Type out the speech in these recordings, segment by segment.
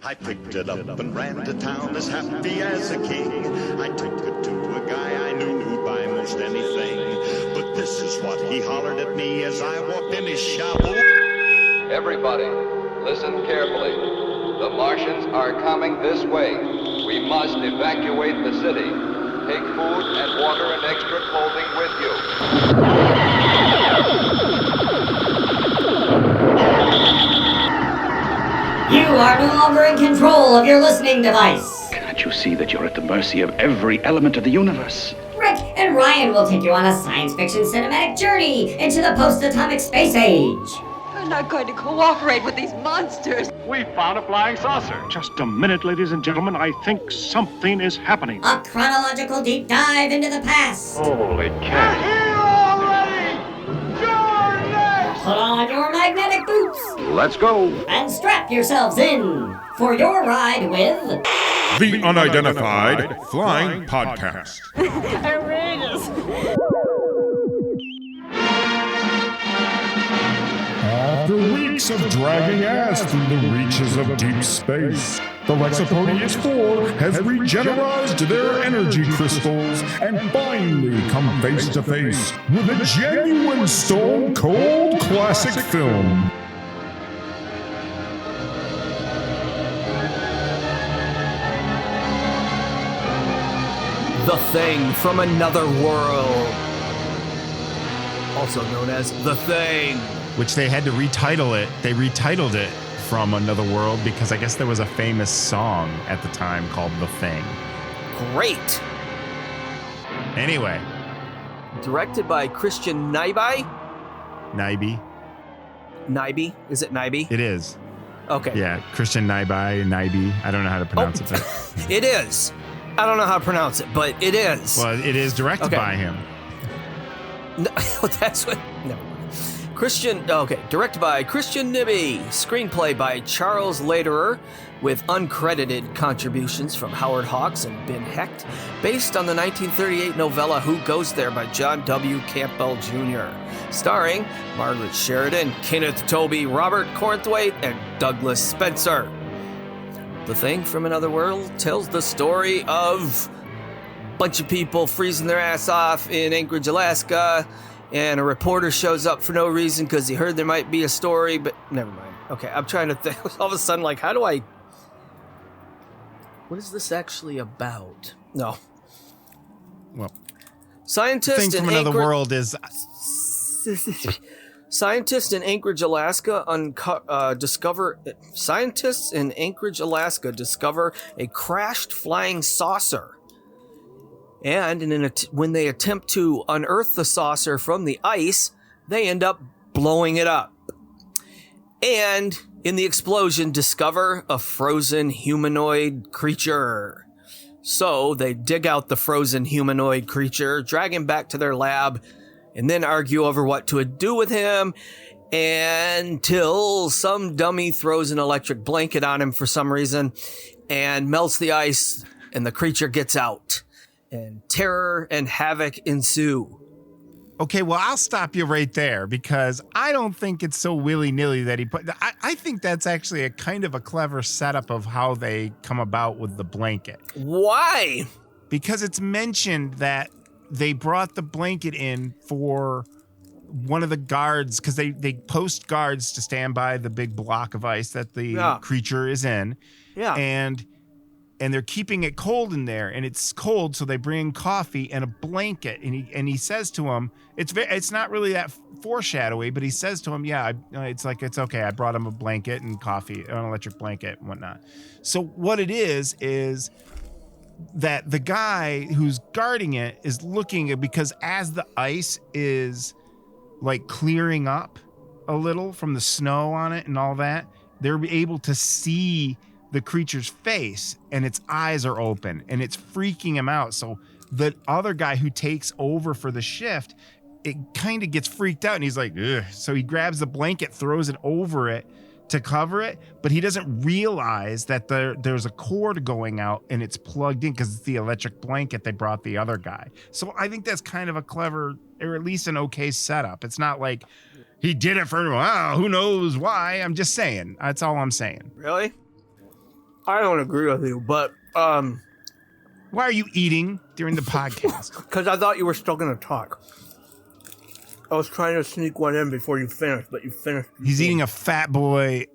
I picked it up and ran to town as happy as a king. I took it to a guy I knew who'd buy most anything. But this is what he hollered at me as I walked in his shop. Everybody, listen carefully. The Martians are coming this way. We must evacuate the city. Take food and water and extra clothing with you. You are no longer in control of your listening device. Can't you see that you're at the mercy of every element of the universe? Rick and Ryan will take you on a science fiction cinematic journey into the post-atomic space age. We're not going to cooperate with these monsters. We found a flying saucer. Just a minute, ladies and gentlemen. I think something is happening. A chronological deep dive into the past. Holy cow. Here already! You're next! Put on your magnetic boots. Let's go. And strap yourselves in for your ride with... The Unidentified Flying Podcast. Outrageous. After weeks of dragging ass through the reaches of deep space, the Lexapodius 4 has regenerized their energy crystals and finally come face to face with a genuine stone cold classic film. The Thing from Another World, also known as The Thing. Which they had to retitle it. They retitled it From Another World because I guess there was a famous song at the time called The Thing. Great. Anyway. Directed by Christian Nyby. Nyby. Nyby? Is it Nyby? It is. Okay. Yeah, Christian Nyby. I don't know how to pronounce it. But It is. I don't know how to pronounce it, but it is. Well, it is directed by him. No, that's what... Never mind. Directed by Christian Nyby. Screenplay by Charles Lederer, with uncredited contributions from Howard Hawks and Ben Hecht, based on the 1938 novella Who Goes There by John W. Campbell Jr., starring Margaret Sheridan, Kenneth Tobey, Robert Cornthwaite, and Douglas Spencer. The Thing from Another World tells the story of a bunch of people freezing their ass off in Anchorage, Alaska, and a reporter shows up for no reason because he heard there might be a story, but never mind. Okay, I'm trying to think. All of a sudden, like, what is this actually about? No. Well, Scientists The Thing from Another World is... Scientists in Anchorage, Alaska discover a crashed flying saucer. And when they attempt to unearth the saucer from the ice, they end up blowing it up. And in the explosion, discover a frozen humanoid creature. So they dig out the frozen humanoid creature, drag him back to their lab, and then argue over what to do with him until some dummy throws an electric blanket on him for some reason and melts the ice, and the creature gets out. And terror and havoc ensue. Okay, well, I'll stop you right there because I don't think it's so willy-nilly that he put... I think that's actually a kind of a clever setup of how they come about with the blanket. Why? Because it's mentioned that they brought the blanket in for one of the guards because they post guards to stand by the big block of ice that the creature is in. Yeah. And they're keeping it cold in there, and it's cold, so they bring coffee and a blanket, and he says to him, it's not really that foreshadowy, but he says to him, it's okay. I brought him a blanket and coffee, an electric blanket and whatnot. So what it is that the guy who's guarding it is looking, because as the ice is like clearing up a little from the snow on it and all that, they're able to see the creature's face, and its eyes are open, and it's freaking him out. So the other guy who takes over for the shift, it kind of gets freaked out, and he's like, ugh. So he grabs the blanket, throws it over it to cover it, but he doesn't realize that there's a cord going out, and it's plugged in because it's the electric blanket they brought the other guy. So I think that's kind of a clever, or at least an okay setup. It's not like he did it for, who knows why. I'm just saying. That's all I'm saying. Really? I don't agree with you, but Why are you eating during the podcast? because I thought you were still going to talk. I was trying to sneak one in before you finished, but you finished. He's eating a Fat Boy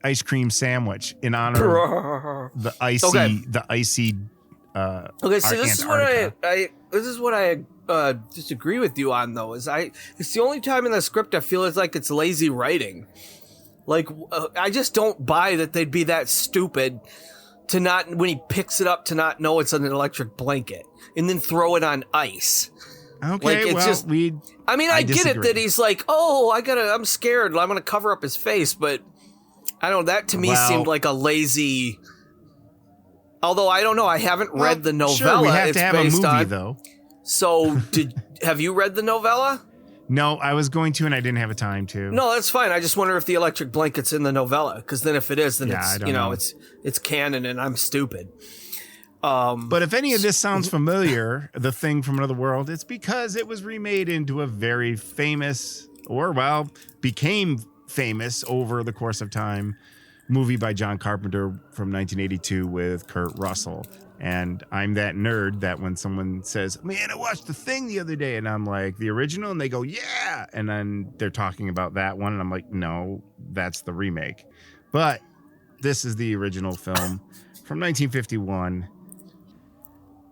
ice cream sandwich in honor of the icy Okay, so this is what I disagree with you on, though. It's the only time in the script I feel like it's lazy writing. Like, I just don't buy that they'd be that stupid to not, when he picks it up, to not know it's an electric blanket and then throw it on ice. Okay, like, it's I get it that he's like, oh, I'm scared, I'm gonna cover up his face, but I don't know, that to me seemed like a lazy. Although I don't know, I haven't read the novella. Sure, we have it's to have a based movie, on. though. So, have you read the novella? No, I was going to, and I didn't have a time to. No, that's fine. I just wonder if the electric blanket's in the novella, because then if it is, then I it's don't know. it's canon, and I'm stupid. But if any of this sounds familiar, The Thing from Another World, it's because it was remade into a very famous, became famous over the course of time, movie by John Carpenter from 1982 with Kurt Russell. And I'm that nerd that when someone says, man, I watched The Thing the other day, and I'm like, the original? And they go, yeah. And then they're talking about that one, and I'm like, no, that's the remake. But this is the original film from 1951.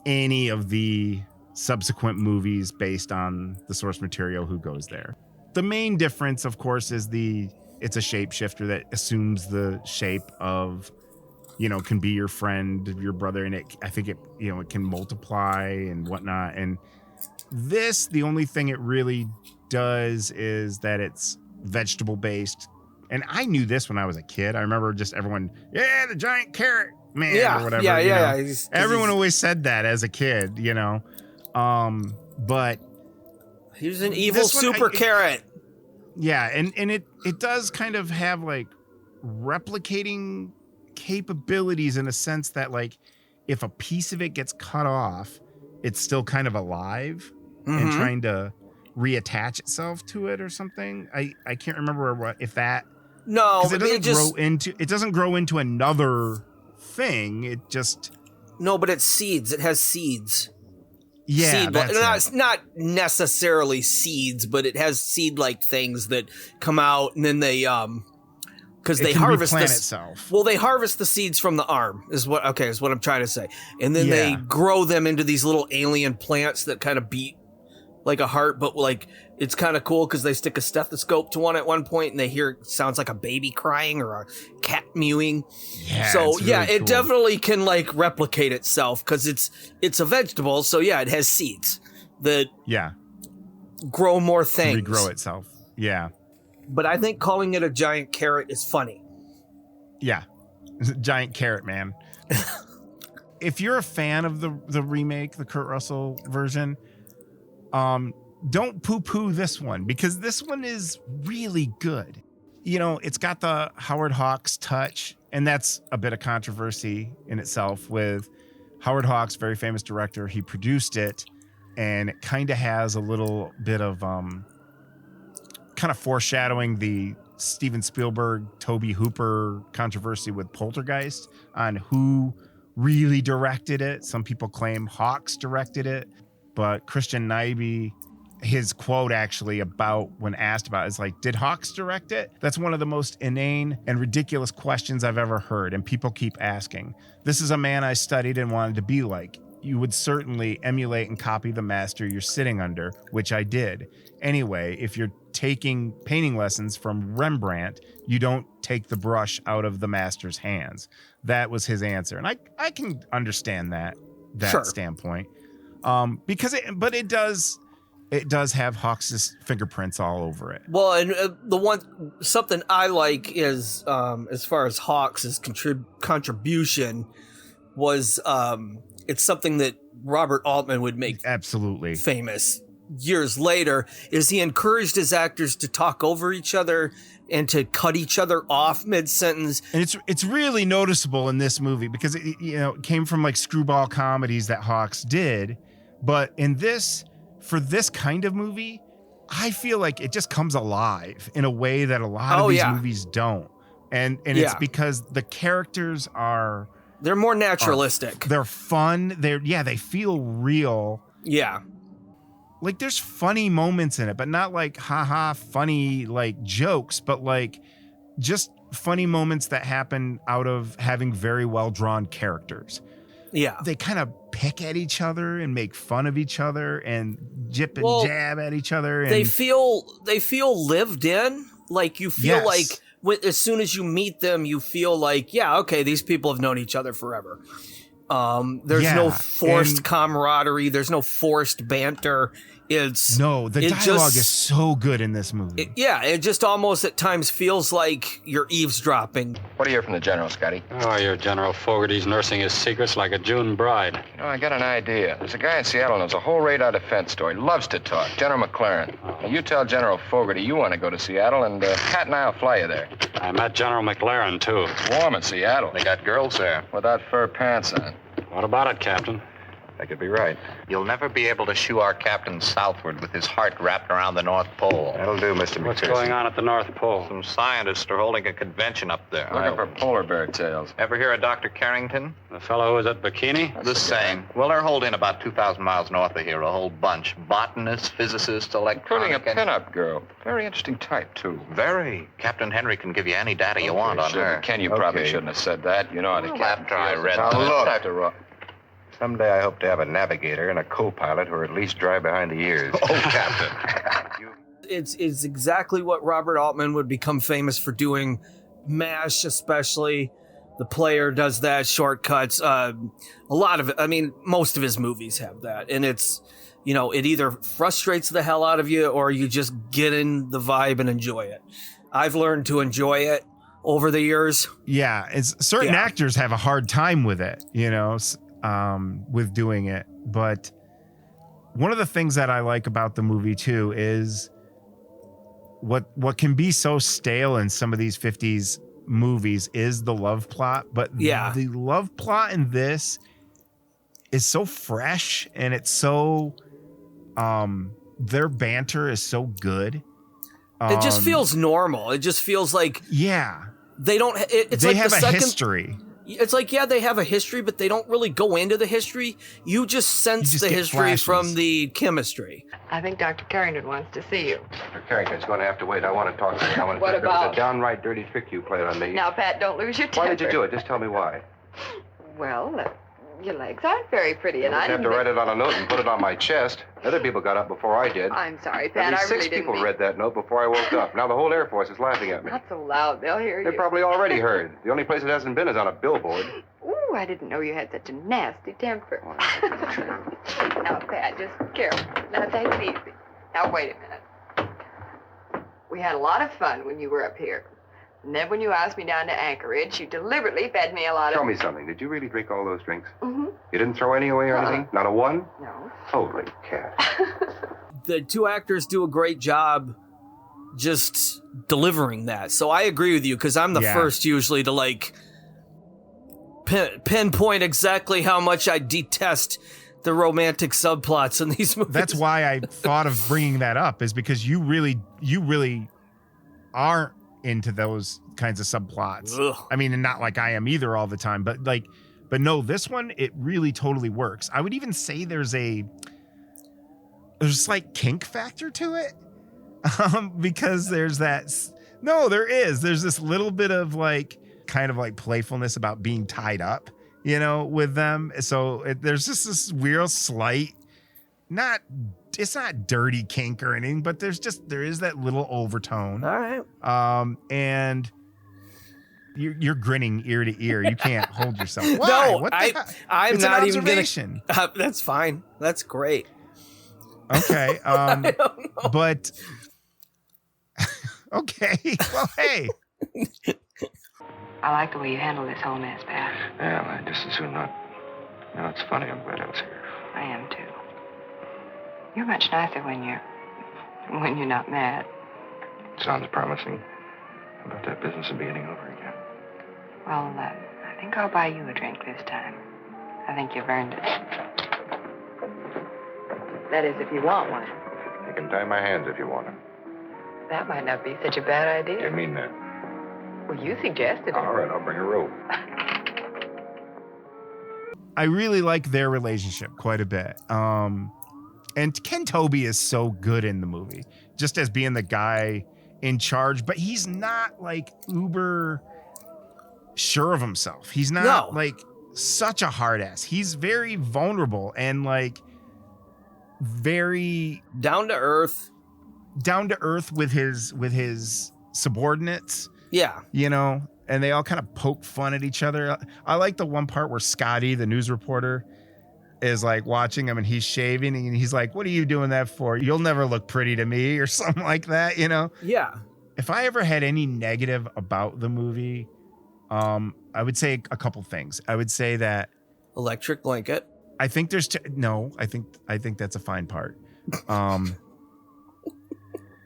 Any of the subsequent movies based on the source material, who goes there? The main difference, of course, is it's a shapeshifter that assumes the shape of, can be your friend, your brother, and I think it can multiply and whatnot. And the only thing it really does is that it's vegetable based. And I knew this when I was a kid. I remember just everyone, the giant carrot man, or whatever. Yeah. Everyone always said that as a kid, but he was an evil super carrot. Yeah, and it does kind of have like replicating capabilities in a sense that, like, if a piece of it gets cut off, it's still kind of alive and trying to reattach itself to it or something. I can't remember it doesn't grow into another thing. It just but it's seeds. It has seeds. Yeah, it's not necessarily seeds, but it has seed-like things that come out, and then they because they harvest itself. Well, they harvest the seeds from the arm. Is what I'm trying to say, and then they grow them into these little alien plants that kind of beat like a heart, but like it's kind of cool because they stick a stethoscope to one at one point, and they hear it sounds like a baby crying or a cat mewing. Yeah, so really it cool. definitely can like replicate itself because it's a vegetable. So it has seeds that grow more things, regrow itself. Yeah, but I think calling it a giant carrot is funny. Yeah, giant carrot man. If you're a fan of the remake, the Kurt Russell version, don't poo-poo this one, because this one is really good. It's got the Howard Hawks touch, and that's a bit of controversy in itself with Howard Hawks, very famous director. He produced it, and it kind of has a little bit of kind of foreshadowing the Steven Spielberg, Tobe Hooper controversy with Poltergeist on who really directed it. Some people claim Hawks directed it, but Christian Nyby, his quote actually about when asked about it is like, did Hawks direct it? That's one of the most inane and ridiculous questions I've ever heard, and people keep asking. This is a man I studied and wanted to be like. You would certainly emulate and copy the master you're sitting under, which I did. Anyway, if you're taking painting lessons from Rembrandt, you don't take the brush out of the master's hands. That was his answer. And I can understand that Sure. standpoint. Because it does have Hawks' fingerprints all over it. Well, and something I like is as far as Hawks' contribution was it's something that Robert Altman would make absolutely famous years later, is he encouraged his actors to talk over each other and to cut each other off mid-sentence. And it's really noticeable in this movie because it came from like screwball comedies that Hawks did, but in this, for this kind of movie, I feel like it just comes alive in a way that a lot of these movies don't. And it's because the characters they're more naturalistic. They're fun. They feel real. Yeah. Like there's funny moments in it, but not like haha funny like jokes, but like just funny moments that happen out of having very well drawn characters. Yeah. They kind of pick at each other and make fun of each other and jib and jab at each other. And they feel lived in. Like you feel like as soon as you meet them, you feel like, yeah, okay, these people have known each other forever. There's no forced camaraderie. There's no forced banter. The dialogue is so good in this movie. It just almost at times feels like you're eavesdropping. What do you hear from the general, Scotty? Oh, your General Fogarty's nursing his secrets like a June bride. You know, I got an idea. There's a guy in Seattle who knows a whole radar defense story. Loves to talk. General McLaren. Now, you tell General Fogarty you want to go to Seattle, and Pat and I'll fly you there. I met General McLaren, too. It's warm in Seattle. They got girls there. Without fur pants on. What about it, Captain? That could be right. You'll never be able to shoo our captain southward with his heart wrapped around the North Pole. That'll do, Mr. McPherson. What's going on at the North Pole? Some scientists are holding a convention up there. Looking for polar bear tails. Ever hear of Dr. Carrington? The fellow who was at Bikini? The same. Well, they're holding about 2,000 miles north of here, a whole bunch. Botanists, physicists, Including a electronic... pinup girl. Very interesting type, too. Very. Captain Henry can give you any data you want on sure. her. Ken, you probably shouldn't have said that. You know how to After I read Now, that. look. Someday I hope to have a navigator and a co-pilot or at least drive behind the ears. Oh, Captain. It's exactly what Robert Altman would become famous for doing. MASH, especially. The Player does that. Shortcuts. A lot of it. I mean, most of his movies have that. And it's, it either frustrates the hell out of you or you just get in the vibe and enjoy it. I've learned to enjoy it over the years. Yeah. Certain actors have a hard time with it, with doing it. But one of the things that I like about the movie too is what can be so stale in some of these 50s movies is the love plot. But the love plot in this is so fresh and it's so their banter is so good. It just feels normal. It just feels like they don't. It's they like have the a second, history. It's like, they have a history, but they don't really go into the history. You just sense the history flashes from the chemistry. I think Dr. Carrington wants to see you. Dr. Carrington's going to have to wait. I want to talk to you. What It was about? a downright dirty trick you played on me. Now, Pat, don't lose your temper. Why did you do it? Just tell me why. Well, your legs aren't very pretty, and You I have didn't... to write it on a note and put it on my chest. Other people got up before I did. I'm sorry, Pat, At least I really 6 didn't people mean... read that note before I woke up. Now the whole Air Force is laughing at me. Not so loud, they'll hear They you. probably already heard. The only place it hasn't been is on a billboard. Ooh, I didn't know you had such a nasty temper. Now, Pat, just careful. Now, take it easy. Now, wait a minute. We had a lot of fun when you were up here. And then when you asked me down to Anchorage, you deliberately fed me a lot of... Tell me something. Did you really drink all those drinks? Mm-hmm. You didn't throw any away or anything? Not a one? No. Holy cat. The two actors do a great job just delivering that. So I agree with you because I'm the first usually to pinpoint exactly how much I detest the romantic subplots in these movies. That's why I thought of bringing that up, is because you really aren't into those kinds of subplots. Ugh. I mean, and not like I am either all the time, but no, this one, it really totally works. I would even say there's a slight kink factor to it. Because there's there's this little bit of kind of playfulness about being tied up, with them. So there's just this real slight, it's not dirty kink or anything, but there is that little overtone. All right. And you're grinning ear to ear. You can't hold yourself. Why? No, What the hell? I'm It's not an even observation. gonna. That's fine. That's great. Okay. But okay. Well, hey. I like the way you handle this whole mess, Pat. Yeah, I just as soon not. No, it's funny. I'm glad I was here. I am, too. You're much nicer when you're not mad. Sounds promising. How about that business of beginning over again? Well, I think I'll buy you a drink this time. I think you've earned it. That is, if you want one. You can tie my hands if you want them. That might not be such a bad idea. You mean that? Well, you suggested it. All right, I'll bring a rope. I really like their relationship quite a bit. And Ken Tobey is so good in the movie, just as being the guy in charge, but he's not like uber sure of himself. He's not like such a hard ass. He's very vulnerable and like very down to earth with his subordinates. Yeah. You know, and they all kind of poke fun at each other. I like the one part where Scotty, the news reporter, is like watching him and he's shaving and he's like, "What are you doing that for? You'll never look pretty to me," or something like that, you know? Yeah. If I ever had any negative about the movie, I would say a couple things. I would say that Electric Blanket. I think there's I think that's a fine part.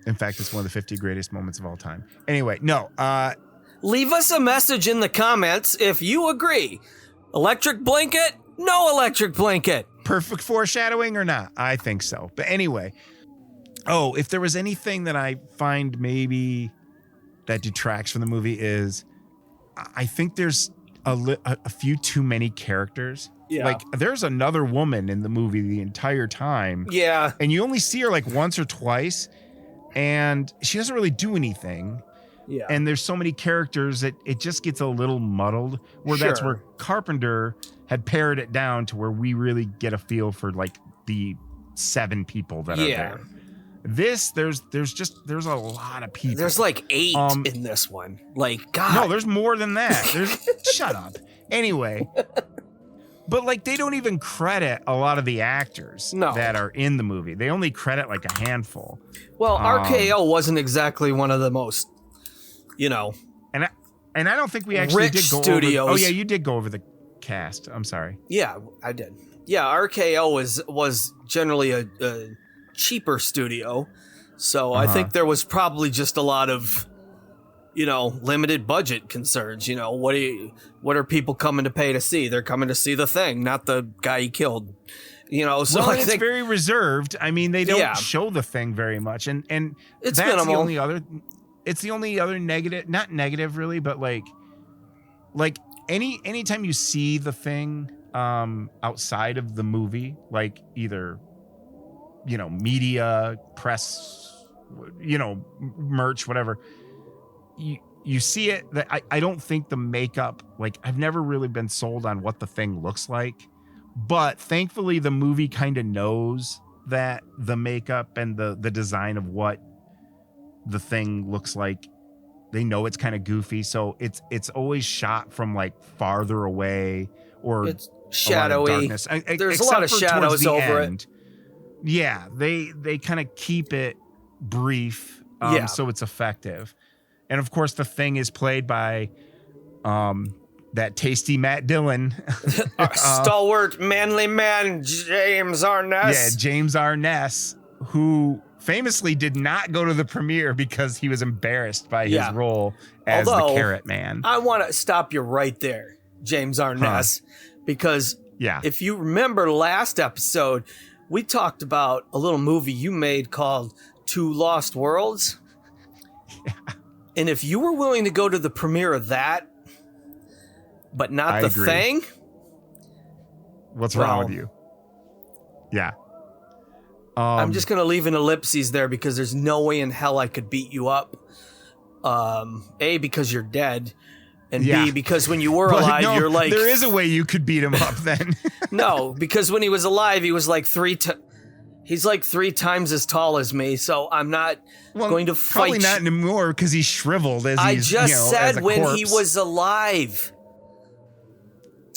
In fact, it's one of the 50 greatest moments of all time. Anyway, no. Leave us a message in the comments if you agree. Electric Blanket? No electric blanket. Perfect foreshadowing or not? I think so. But anyway, if there was anything that I find maybe that detracts from the movie is I think there's a few too many characters. Yeah. Like there's another woman in the movie the entire time. Yeah. And you only see her like once or twice and she doesn't really do anything. Yeah. And there's so many characters that it just gets a little muddled that's where Carpenter had pared it down to where we really get a feel for like the 7 people that are there. This there's a lot of people. There's like 8 in this one. Like, God. No, there's more than that. There's shut up. Anyway. But like they don't even credit a lot of the actors that are in the movie. They only credit like a handful. Well, RKO wasn't exactly one of the most, you know. And I don't think we actually rich did go studios. over. Oh yeah, you did go over the cast. I'm sorry. Yeah, I did. Yeah, RKO was generally a cheaper studio, so I think there was probably just a lot of, you know, limited budget concerns. You know, what are people coming to pay to see? They're coming to see The Thing, not the guy he killed. You know, so well, I it's think very reserved. I mean, they don't show The Thing very much, and it's that's minimal. the only other. It's the only other negative, not negative really, but like anytime you see The Thing outside of the movie, like either, you know, media, press, you know, merch, whatever, you see it. That I don't think the makeup, like I've never really been sold on what The Thing looks like, but thankfully the movie kind of knows that the makeup and the design of what The Thing looks like, they know it's kind of goofy, so it's always shot from like farther away or it's shadowy. There's a lot of shadows over it. Yeah, they kind of keep it brief, so it's effective. And of course, The Thing is played by that tasty Matt Dillon, stalwart, manly man, James Arness. Yeah, James Arness, who famously did not go to the premiere because he was embarrassed by his role as the Carrot Man. I want to stop you right there, James Arness, because if you remember last episode, we talked about a little movie you made called Two Lost Worlds. Yeah. And if you were willing to go to the premiere of that, but not The Thing, what's wrong with you? Yeah. I'm just going to leave an ellipses there because there's no way in hell I could beat you up. A, because you're dead. And B, because when you were alive, you're like... There is a way you could beat him up then. No, because when he was alive, he was like he's like 3 times as tall as me, so I'm not going to fight. Probably not anymore because he's shriveled as I he's, just said when corpse. he was alive.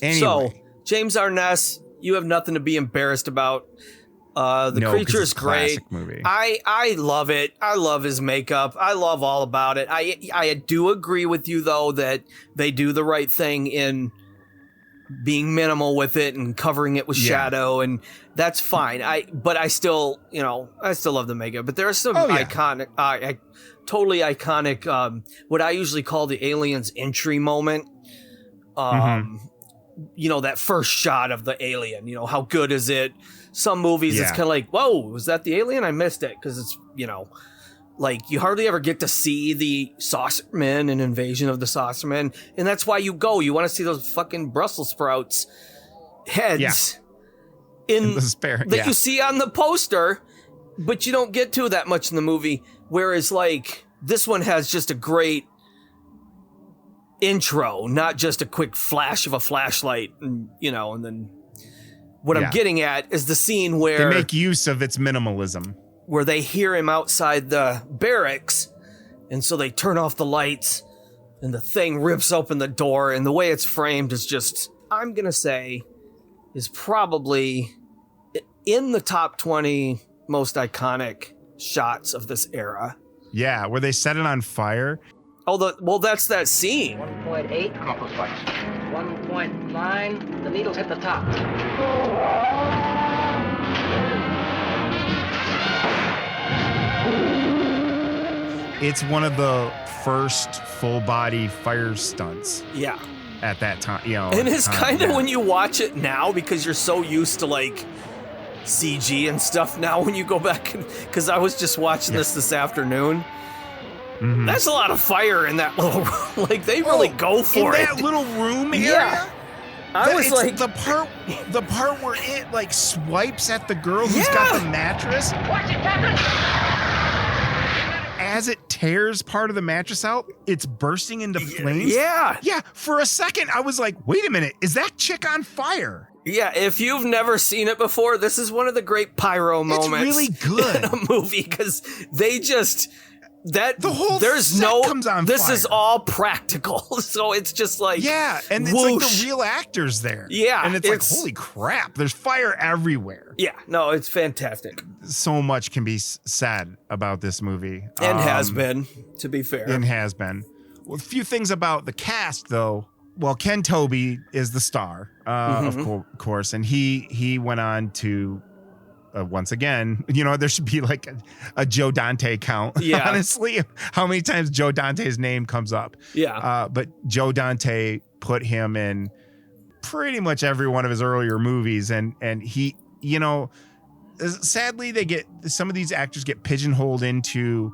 Anyway. So, James Arness, you have nothing to be embarrassed about. The creature is great. Movie. I love it. I love his makeup. I love all about it. I do agree with you though that they do the right thing in being minimal with it and covering it with shadow, and that's fine. But I still love the makeup. But there are some iconic, totally iconic. What I usually call the alien's entry moment. You know, that first shot of the alien. You know, how good is it? Some movies, it's kind of like, whoa, was that the alien? I missed it because it's, you know, Like, you hardly ever get to see the Saucermen and Invasion of the Saucermen, and that's why you go. You want to see those fucking Brussels sprouts heads in the spare, that you see on the poster, but you don't get to that much in the movie. Whereas, like, this one has just a great intro, not just a quick flash of a flashlight, and and then what I'm getting at is the scene where they make use of its minimalism, where they hear him outside the barracks, and so they turn off the lights, and the thing rips open the door, and the way it's framed is just, I'm gonna say, is probably in the top 20 most iconic shots of this era. Yeah, where they set it on fire. Well, that's that scene. 1.8. Come on, push buttons. 1.9. The needles hit the top. It's one of the first full body fire stunts. Yeah. At that time, And it's kind of when you watch it now, because you're so used to like CG and stuff now, when you go back, because I was just watching this afternoon. Mm-hmm. That's a lot of fire in that little room. Like, they really go for in it. that little room area. Yeah. I was like, the part where it like swipes at the girl who's got the mattress. Watch it, Captain! As it tears part of the mattress out, it's bursting into flames. Yeah. Yeah. For a second, I was like, wait a minute, is that chick on fire? Yeah, if you've never seen it before, this is one of the great pyro moments. It's really good in a movie, because they just the whole there's set no comes on this fire. Is all practical, so it's just like and it's whoosh. like the real actors there. Yeah, and it's like, holy crap, there's fire everywhere. Yeah, no, it's fantastic. So much can be said about this movie, and has been, to be fair, and has been. Well, a few things about the cast, though. Well, Ken Tobey is the star, of course, and he went on to. Once again, there should be like a Joe Dante count. Yeah. Honestly, how many times Joe Dante's name comes up. Yeah. But Joe Dante put him in pretty much every one of his earlier movies. And he, sadly, some of these actors get pigeonholed into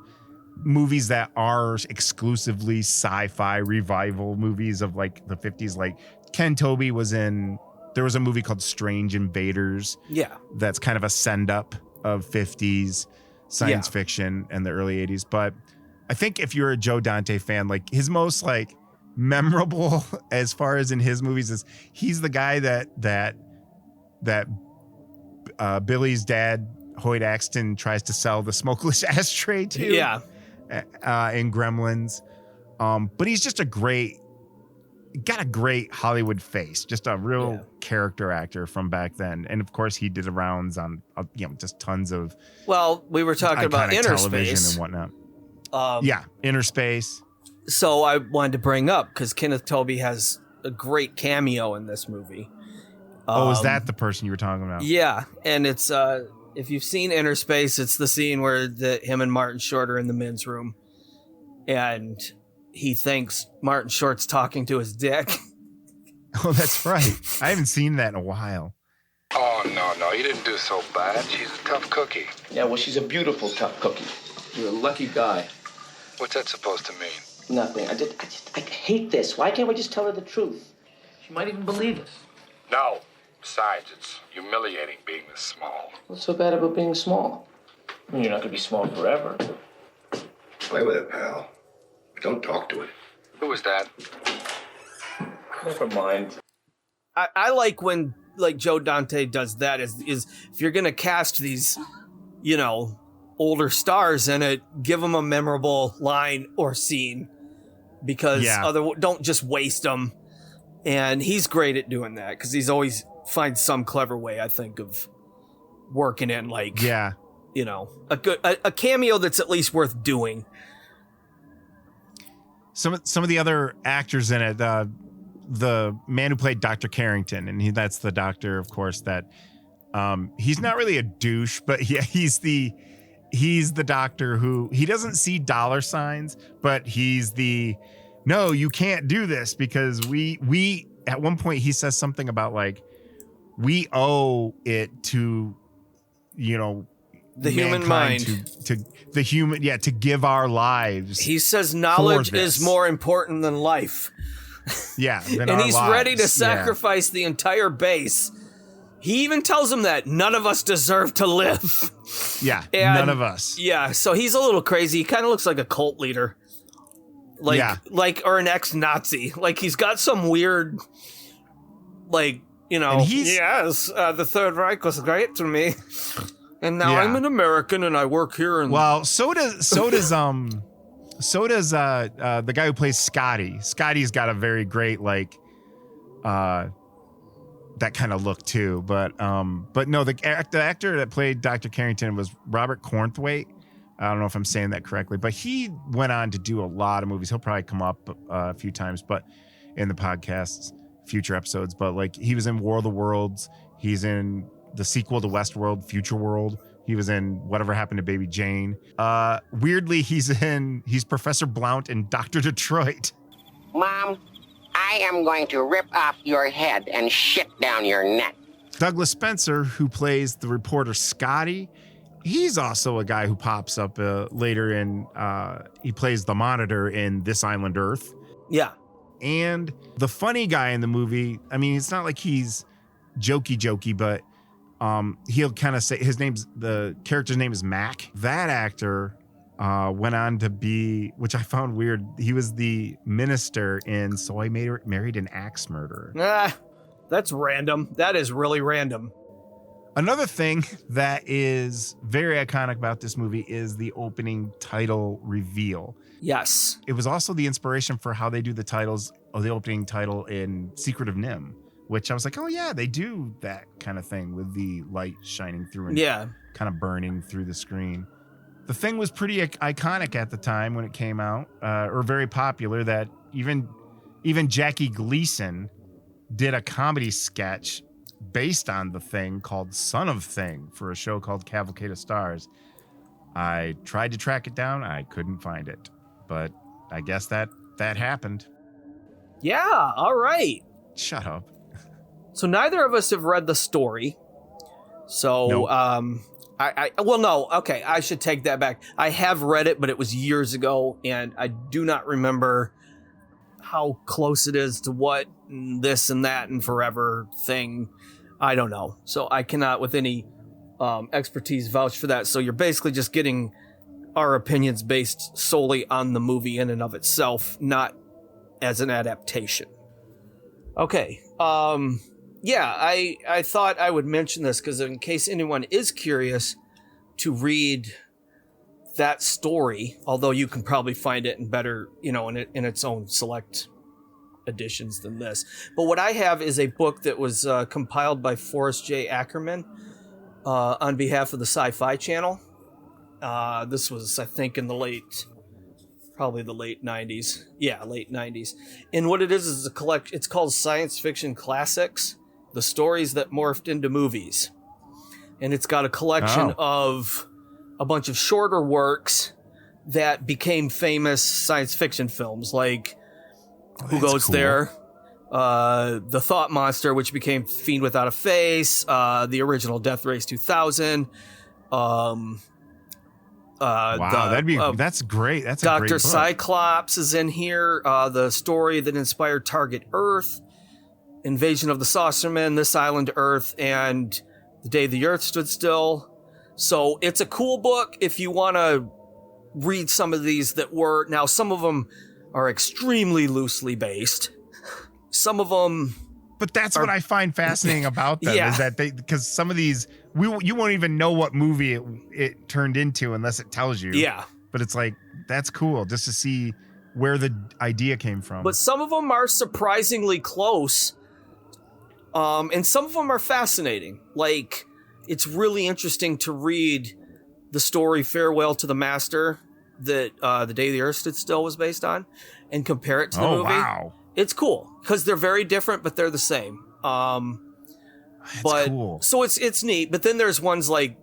movies that are exclusively sci-fi revival movies of like the 50s. Like Ken Tobey was in. There was a movie called Strange Invaders. Yeah. That's kind of a send up of 50s science fiction and the early 80s. But I think if you're a Joe Dante fan, like his most like memorable as far as in his movies is he's the guy that Billy's dad, Hoyt Axton, tries to sell the smokeless ashtray to. Yeah. In Gremlins. But he's just got a great Hollywood face, just a real character actor from back then. And of course he did the rounds on, just tons of. Well, we were talking about Inner television Space and whatnot. Inner Space. So I wanted to bring up, because Kenneth Tobey has a great cameo in this movie. Is that the person you were talking about? Yeah. And it's, if you've seen Inner Space, it's the scene where him and Martin Short are in the men's room. And he thinks Martin Short's talking to his dick. Oh, that's right. I haven't seen that in a while. Oh, no, you didn't do so bad. She's a tough cookie. Yeah, well, she's a beautiful tough cookie. You're a lucky guy. What's that supposed to mean? Nothing. I hate this. Why can't we just tell her the truth? She might even believe us. No. Besides, it's humiliating being this small. What's so bad about being small? I mean, you're not going to be small forever. Play with it, pal. Don't talk to it. Who was that? Never mind. I like when like Joe Dante does that is if you're gonna cast these, older stars in it, give them a memorable line or scene, because don't just waste them. And he's great at doing that, because he's always finds some clever way, I think, of working in like a cameo that's at least worth doing. Some of the other actors in it, the man who played Dr. Carrington, and that's the doctor, of course, that he's not really a douche, but he's the doctor who, he doesn't see dollar signs, but he's no, you can't do this, because we at one point he says something about like, we owe it to, The human mankind mind. to give our lives. He says knowledge for this. is more important than life. Yeah, than and our he's lives. ready to Yeah. sacrifice the entire base. He even tells him that none of us deserve to live. Yeah, And- none of us. Yeah, so he's a little crazy. He kind of looks like a cult leader. Or an ex-Nazi. Like he's got some weird, And he's- yes, the Third Reich was great to me. And now Yeah. I'm an American and I work here. And Well, so does the guy who plays Scotty. Scotty's got a very great that kind of look too. But no, the actor that played Dr. Carrington was Robert Cornthwaite. I don't know if I'm saying that correctly, but he went on to do a lot of movies. He'll probably come up a few times, but in the podcasts, future episodes. But like he was in War of the Worlds. He's in the sequel to Westworld, Future World. He was in Whatever Happened to Baby Jane. Weirdly, he's Professor Blount in Dr. Detroit. Mom, I am going to rip off your head and shit down your neck. Douglas Spencer, who plays the reporter Scotty, he's also a guy who pops up later in, he plays the Monitor in This Island Earth. Yeah. And the funny guy in the movie, I mean, it's not like he's jokey, but he'll kind of say the character's name is Mac. That actor went on to be, which I found weird, he was the minister in So I Married an Axe Murderer. That's random. That is really random. Another thing that is very iconic about this movie is the opening title reveal. Yes. It was also the inspiration for how they do the titles of the opening title in Secret of NIMH, which I was like, oh yeah, they do that kind of thing with the light shining through and kind of burning through the screen. The thing was pretty iconic at the time when it came out, or very popular, that even Jackie Gleason did a comedy sketch based on the Thing called Son of Thing for a show called Cavalcade of Stars. I tried to track it down. I couldn't find it, but I guess that happened. Yeah, all right. Shut up. So neither of us have read the story. So, Nope. I should take that back. I have read it, but it was years ago, and I do not remember how close it is to what this and that and forever thing. I don't know. So I cannot with any expertise vouch for that. So you're basically just getting our opinions based solely on the movie in and of itself, not as an adaptation. Okay. I thought I would mention this because in case anyone is curious to read that story, although you can probably find it in better, in its own select editions than this. But what I have is a book that was compiled by Forrest J. Ackerman on behalf of the Sci-Fi Channel. This was, I think, in the late 90s. Yeah, late 90s. And what it is a collection. It's called Science Fiction Classics, the stories that morphed into movies. And it's got a collection of a bunch of shorter works that became famous science fiction films, like Who Goes There? The Thought Monster, which became Fiend Without a Face, the original Death Race 2000. Wow, that's great. That's a Dr. great book. Cyclops is in here. The story that inspired Target Earth, Invasion of the Saucermen, This Island Earth, and The Day the Earth Stood Still. So it's a cool book if you want to read some of these that were... Now, some of them are extremely loosely based. Some of them... But that's what I find fascinating about them, is that because some of these, you won't even know what movie it turned into unless it tells you. Yeah. But it's like, that's cool just to see where the idea came from. But some of them are surprisingly close. And some of them are fascinating. Like, it's really interesting to read the story Farewell to the Master that The Day the Earth Stood Still was based on and compare it to the movie. Wow. It's cool because they're very different, but they're the same. Cool. So it's neat. But then there's ones like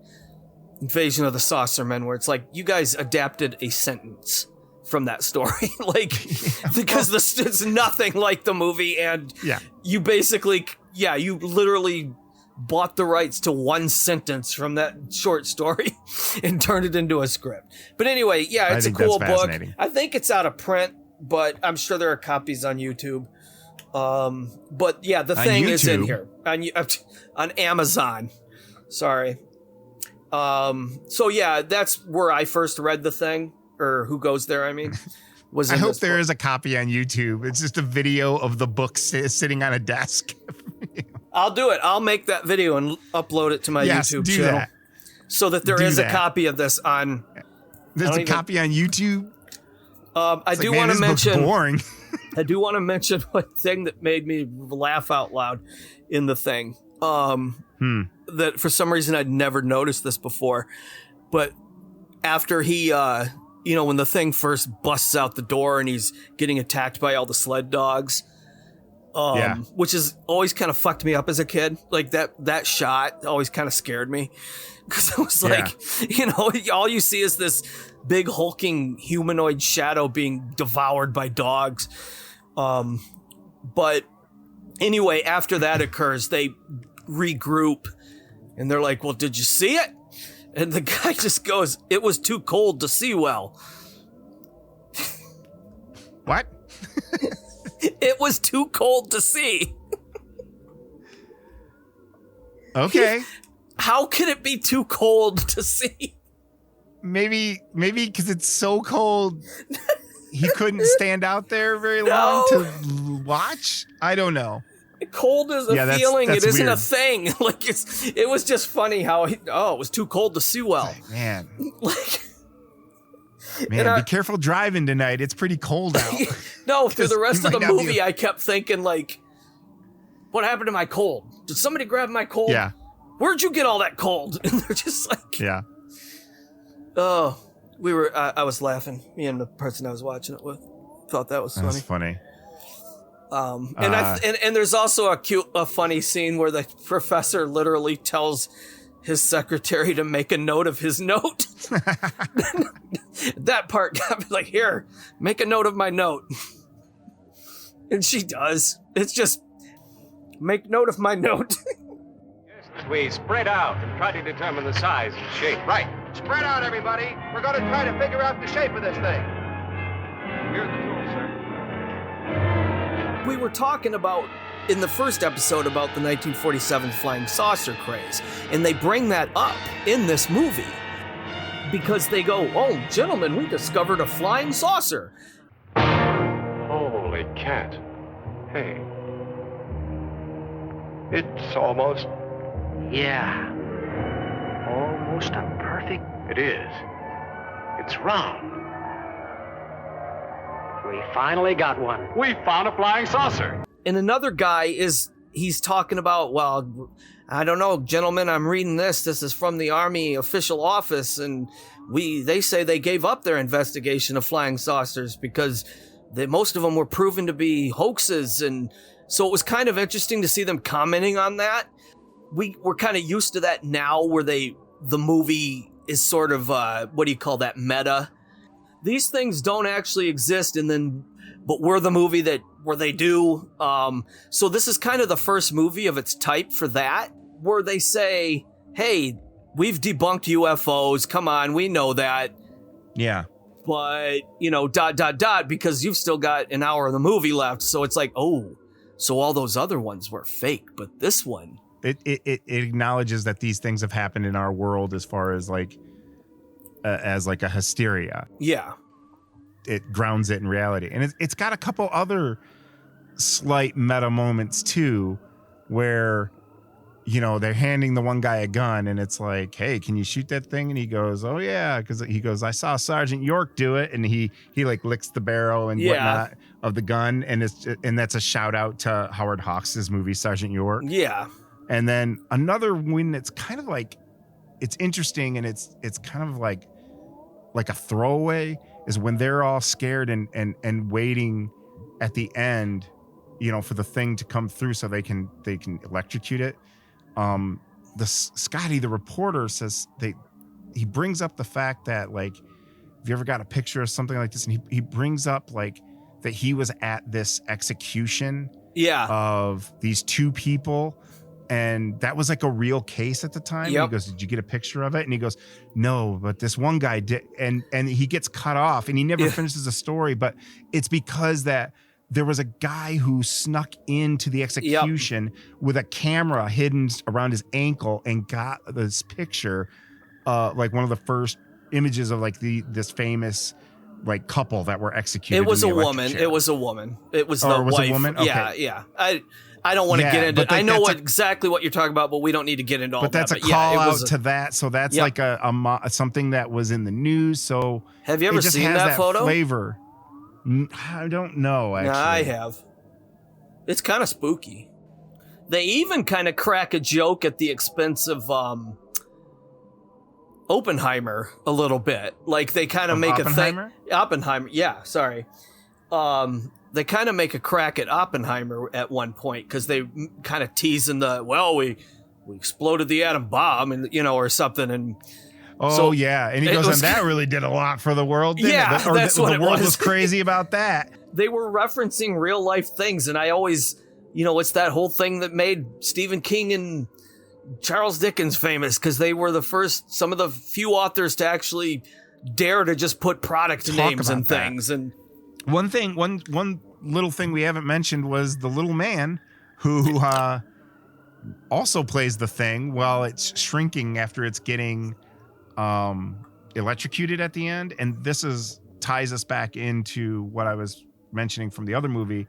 Invasion of the Saucermen where it's like you guys adapted a sentence from that story, because it's nothing like the movie, and you basically, you literally bought the rights to one sentence from that short story and turned it into a script. But anyway, yeah, it's a cool book. I think it's out of print, but I'm sure there are copies on YouTube. But yeah, The Thing is in here on Amazon. Sorry. So yeah, that's where I first read The Thing, or Who Goes There, I mean. I hope there is a copy on YouTube. It's just a video of the book sitting on a desk. I'll do it. I'll make that video and upload it to my YouTube channel. That. So that there is a copy of this on. There's a copy on YouTube. I do want to mention. Boring. I do want to mention one thing that made me laugh out loud in The Thing. That for some reason I'd never noticed this before, but after he, when The Thing first busts out the door and he's getting attacked by all the sled dogs. Which is always kind of fucked me up as a kid. Like that shot always kind of scared me because I was like, all you see is this big hulking humanoid shadow being devoured by dogs. But anyway, after that occurs, they regroup and they're like, well, did you see it? And the guy just goes, it was too cold to see well. What? It was too cold to see. Okay. How can it be too cold to see? Maybe because it's so cold he couldn't stand out there very long to watch? I don't know. Cold is a feeling. It isn't a thing. Like it was just funny how it was too cold to see well. Man. Man, be careful driving tonight. It's pretty cold out. No, through the rest of the movie, I kept thinking, like, what happened to my cold? Did somebody grab my cold? Yeah. Where'd you get all that cold? And they're just like, yeah. Oh, I was laughing. Me and the person I was watching it with thought that was funny. That's funny. And there's also a funny scene where the professor literally tells his secretary to make a note of his note. That part got me like, here, make a note of my note. And she does. It's just, make note of my note. Yes, we spread out and try to determine the size and shape. Right. Spread out, everybody. We're going to try to figure out the shape of this thing. Here are the tools, sir. We were talking about in the first episode about the 1947 flying saucer craze, and they bring that up in this movie because they go, oh, gentlemen, we discovered a flying saucer. Holy cat. Hey. It's almost... Yeah. Almost a perfect... It is. It's round. We finally got one. We found a flying saucer. And another guy he's talking about, well, I don't know, gentlemen, I'm reading this. This is from the Army official office, and they say they gave up their investigation of flying saucers because most of them were proven to be hoaxes. And so it was kind of interesting to see them commenting on that. We're kind of used to that now where the movie is sort of, what do you call that, meta? These things don't actually exist, but we're the movie where they do. So this is kind of the first movie of its type for that, where they say, hey, we've debunked UFOs. Come on, we know that. Yeah. But, because you've still got an hour of the movie left. So it's like, oh, so all those other ones were fake, but this one. It acknowledges that these things have happened in our world as far as like a hysteria. Yeah. It grounds it in reality. And it's got a couple other slight meta moments too, where, they're handing the one guy a gun and it's like, hey, can you shoot that thing? And he goes, oh yeah. Cause he goes, I saw Sergeant York do it. And he like licks the barrel and whatnot of the gun. And that's a shout out to Howard Hawks' movie, Sergeant York. Yeah. And then another one that's kind of like, it's interesting and it's kind of like a throwaway is when they're all scared and waiting at the end, for the thing to come through so they can electrocute it. Scotty, the reporter, says he brings up the fact that, like, have you ever got a picture of something like this? And he brings up like that he was at this execution of these two people And that was like a real case at the time. Yep. He goes, did you get a picture of it? And he goes, no, but this one guy did. And he gets cut off and he never finishes the story, but it's because that there was a guy who snuck into the execution with a camera hidden around his ankle and got this picture, like one of the first images of like this famous like couple that were executed. It was in a the electric woman. chair. It was a woman. It was Oh, the it was wife. a woman? Okay. Yeah. I don't want to get into it. I know exactly what you're talking about, but we don't need to get into all but that. that's a call out to that. So that's like something that was in the news. So have you ever it just seen has that photo? Flavor. I don't know. Actually, Yeah, I have. It's kind of spooky. They even kind of crack a joke at the expense of Oppenheimer a little bit. Like they kind of make a thing. Oppenheimer. Yeah, sorry. They kind of make a crack at Oppenheimer at one point because they kind of teasing we exploded the atom bomb and or something and. Oh yeah, and he goes, and that really did a lot for the world. Didn't Yeah, it? Or that's what the it world was. was crazy about that. They were referencing real life things, and I always, it's that whole thing that made Stephen King and Charles Dickens famous because they were some of the few authors to actually dare to just put product names and things. And one little thing we haven't mentioned was the little man who also plays the Thing while it's shrinking after it's getting electrocuted at the end. And this ties us back into what I was mentioning from the other movie.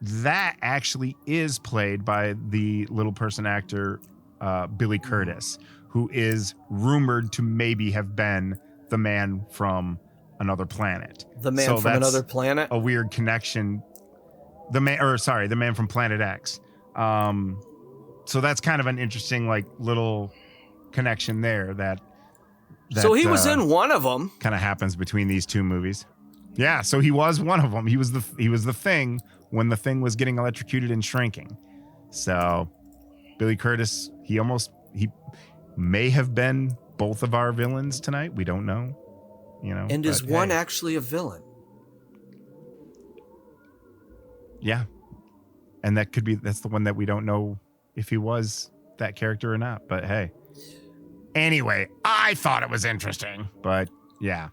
That actually is played by the little person actor Billy Curtis, who is rumored to maybe have been the man from Another Planet. The man from Another Planet? A weird connection. The man from Planet X. So that's kind of an interesting like little connection there that so he was in one of them. Kind of happens between these two movies. Yeah, so he was one of them. He was the Thing when the Thing was getting electrocuted and shrinking. So Billy Curtis, he may have been both of our villains tonight. We don't know. And is one actually a villain? Yeah. And that's the one that we don't know if he was that character or not. But hey. Anyway, I thought it was interesting, but yeah.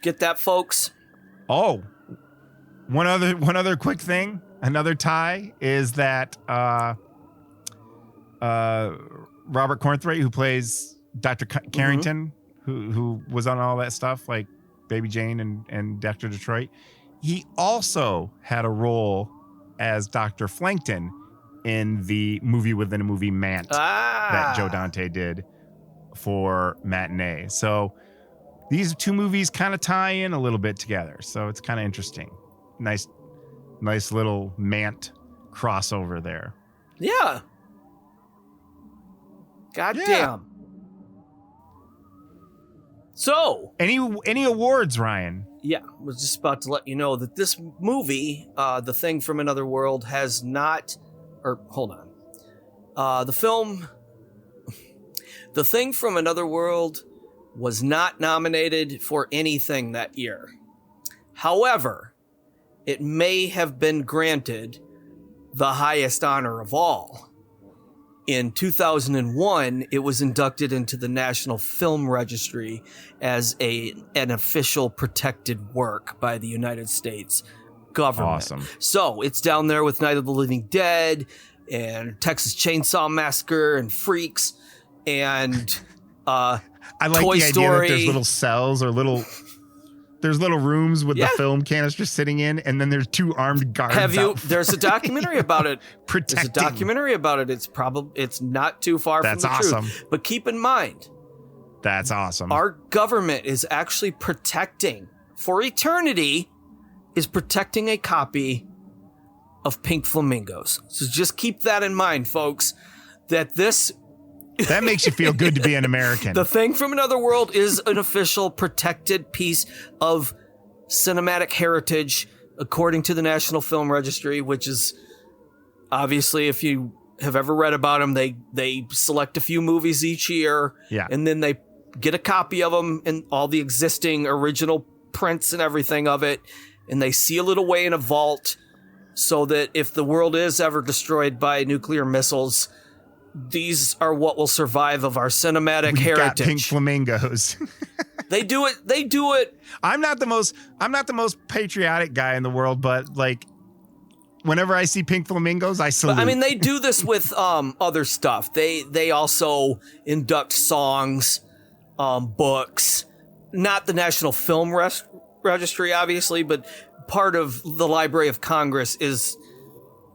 Get that, folks? Oh, one other quick thing, another tie is that Robert Cornthwaite, who plays Dr. Carrington, who was on all that stuff like Baby Jane and Dr. Detroit, he also had a role as Dr. Flankton in the movie within a movie Mant that Joe Dante did for Matinee. So these two movies kind of tie in a little bit together. So it's kind of interesting. Nice little Mant crossover there. Yeah. Goddamn. So, any awards, Ryan? Yeah, I was just about to let you know that this movie, The Thing from Another World, has not... Or, hold on. The film... The Thing from Another World was not nominated for anything that year. However, it may have been granted the highest honor of all. In 2001, it was inducted into the National Film Registry as an official protected work by the United States government. Awesome. So it's down there with Night of the Living Dead and Texas Chainsaw Massacre and Freaks and I like Toy the idea Story. that there's little cells or there's little rooms with the film canister sitting in, and then there's two armed guards. There's a documentary about it. There's a documentary about it. It's not too far from the truth. But keep in mind, that's awesome. Our government is actually protecting, for eternity, a copy of Pink Flamingos. So just keep that in mind, folks, that makes you feel good to be an American. The Thing from Another World is an official protected piece of cinematic heritage, according to the National Film Registry, which is obviously, if you have ever read about them, they select a few movies each year, and then they get a copy of them and all the existing original prints and everything of it, and they seal it away in a vault so that if the world is ever destroyed by nuclear missiles, these are what will survive of our cinematic We've heritage. got pink flamingos. They do it. I'm not the most patriotic guy in the world, but like whenever I see pink flamingos, I salute. But, I mean, they do this with other stuff. They also induct songs, books, not the National Film Registry, obviously, but part of the Library of Congress is,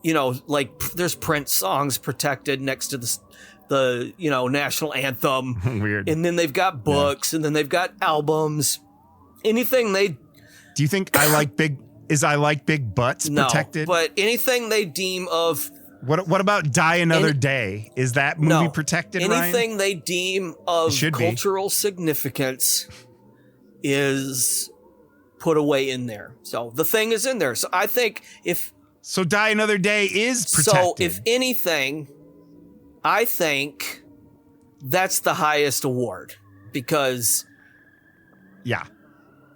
like there's Prince songs protected next to the national anthem. Weird. And then they've got books, and then they've got albums. Anything they... Do you think I like big butts protected? No, but anything they deem of... What about Die Another Day? Is that movie protected, anything Ryan? they deem of cultural significance is put away in there. So the thing is in there. So I think So Die Another Day is protected. So if anything, I think that's the highest award because... Yeah.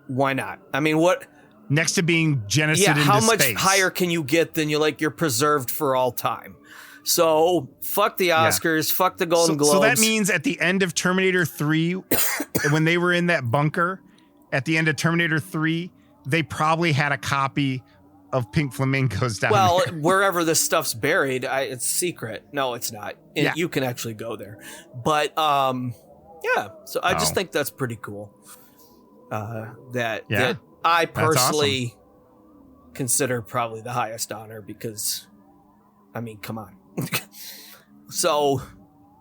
Why not? I mean, what... Next to being genocided into how much space. higher can you get than you're preserved for all time? So fuck the Oscars, fuck the Golden Globes. So that means at the end of Terminator 3, when they were in that bunker, at the end of Terminator 3, they probably had a copy of Pink Flamingos down there. Wherever this stuff's buried, it's secret. No, it's not. You can actually go there. But yeah, so I just think that's pretty cool. That I personally consider probably the highest honor because, I mean, come on. So,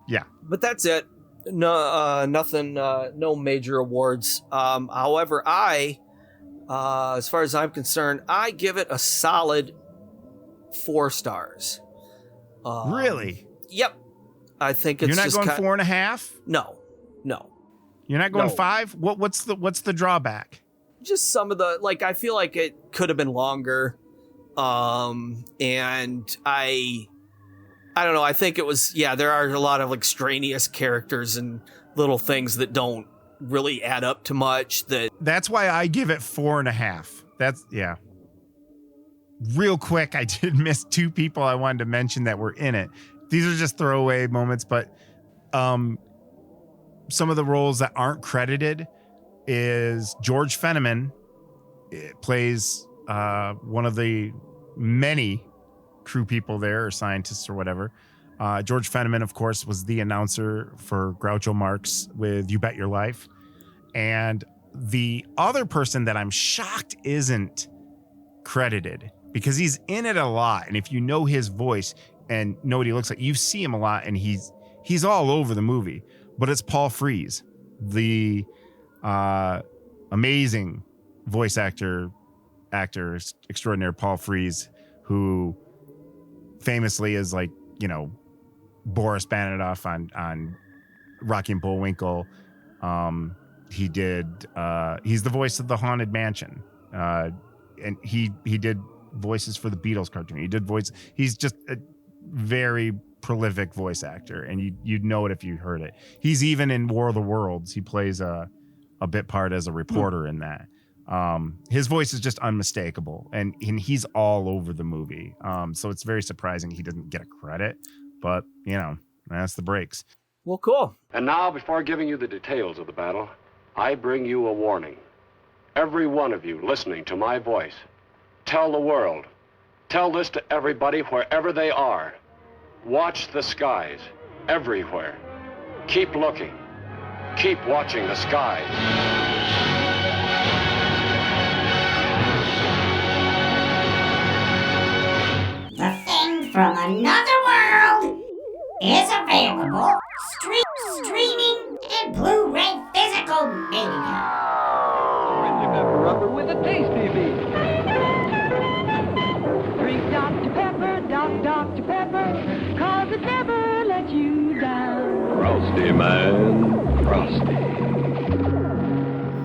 yeah, but that's it. No, nothing. No major awards. However, as far as I'm concerned, I give it a solid 4 stars. Really? Yep. I think it's. You're not just going 4.5? No. You're not going 5? What's the drawback? Just some of the, like, I feel like it could have been longer. And I don't know. I think it was, there are a lot of like extraneous characters and little things that don't really add up to much. That's why I give it 4.5. Real quick, I did miss 2 people I wanted to mention that were in it. These are just throwaway moments, but some of the roles that aren't credited is George Fenneman. It plays one of the many crew people there, or scientists or whatever. George Fenneman, of course, was the announcer for Groucho Marx with You Bet Your Life. And the other person that I'm shocked isn't credited, because he's in it a lot. And if you know his voice and know what he looks like, you see him a lot, and he's all over the movie. But it's Paul Frees, the amazing voice actor extraordinaire Paul Frees, who famously is like, Boris Bananoff on Rocky and Bullwinkle. He's the voice of the Haunted Mansion. And he did voices for the Beatles cartoon. He's just a very prolific voice actor, and you'd know it if you heard it. He's even in War of the Worlds. He plays a bit part as a reporter in that. His voice is just unmistakable, and he's all over the movie. So it's very surprising he didn't get a credit, but that's the breaks. Well, cool. And now, before giving you the details of the battle, I bring you a warning. Every one of you listening to my voice, tell the world, tell this to everybody wherever they are. Watch the skies everywhere. Keep looking. Keep watching the skies. The Thing from Another World is available streaming and Blu-ray physical media. Orange pepper rubber with a tasty beat. Drink Dr. Pepper, Dr. Pepper, 'cause it never lets you down. Frosty, man. Frosty.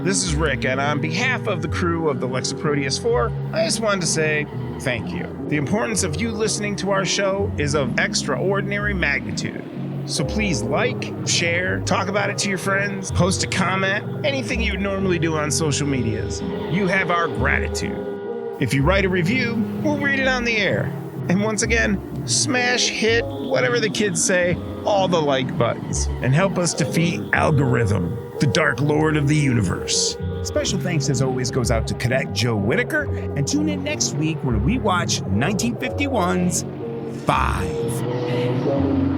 This is Rick, and on behalf of the crew of the Lexaproteus 4, I just wanted to say thank you. The importance of you listening to our show is of extraordinary magnitude. So please like, share, talk about it to your friends, post a comment, anything you would normally do on social medias. You have our gratitude. If you write a review, we'll read it on the air. And once again, smash, hit, whatever the kids say, all the like buttons, and help us defeat Algorithm, the Dark Lord of the universe. Special thanks, as always, goes out to Cadet Joe Whitaker, and tune in next week when we watch 1951's 5.